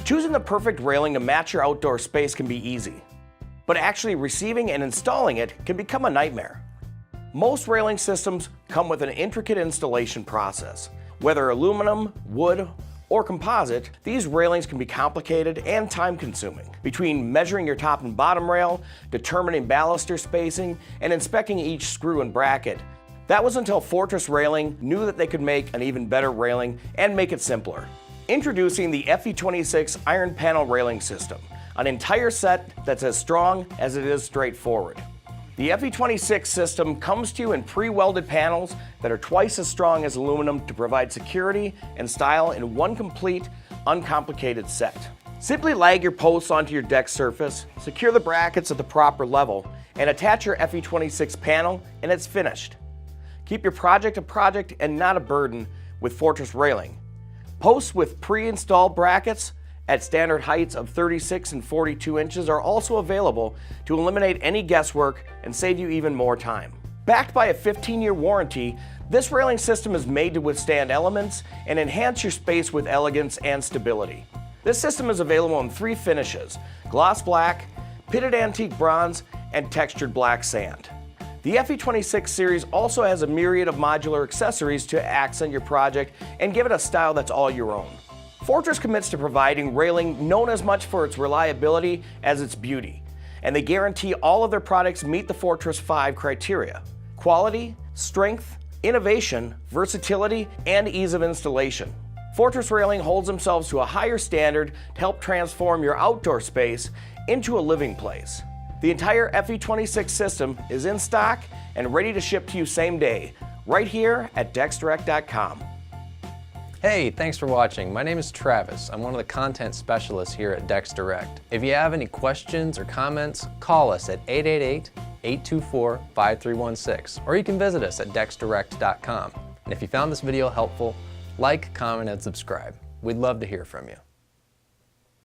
Choosing the perfect railing to match your outdoor space can be easy, but actually receiving and installing it can become a nightmare. Most railing systems come with an intricate installation process. Whether aluminum, wood, or composite, these railings can be complicated and time-consuming. Between measuring your top and bottom rail, determining baluster spacing, and inspecting each screw and bracket, that was until Fortress Railing knew that they could make an even better railing and make it simpler. Introducing the FE26 Iron Panel Railing System, an entire set that's as strong as it is straightforward. The FE26 system comes to you in pre-welded panels that are twice as strong as aluminum to provide security and style in one complete, uncomplicated set. Simply lag your posts onto your deck surface, secure the brackets at the proper level, and attach your FE26 panel, and it's finished. Keep your project a project and not a burden with Fortress Railing. Posts with pre-installed brackets at standard heights of 36 and 42 inches are also available to eliminate any guesswork and save you even more time. Backed by a 15-year warranty, this railing system is made to withstand elements and enhance your space with elegance and stability. This system is available in 3 finishes: gloss black, pitted antique bronze, and textured black sand. The FE26 series also has a myriad of modular accessories to accent your project and give it a style that's all your own. Fortress commits to providing railing known as much for its reliability as its beauty, and they guarantee all of their products meet the Fortress 5 criteria: quality, strength, innovation, versatility, and ease of installation. Fortress Railing holds themselves to a higher standard to help transform your outdoor space into a living place. The entire FE26 system is in stock and ready to ship to you same day, right here at DecksDirect.com. Hey, thanks for watching. My name is Travis. I'm one of the content specialists here at DecksDirect. If you have any questions or comments, call us at 888-824-5316, or you can visit us at DecksDirect.com. And if you found this video helpful, like, comment, and subscribe. We'd love to hear from you.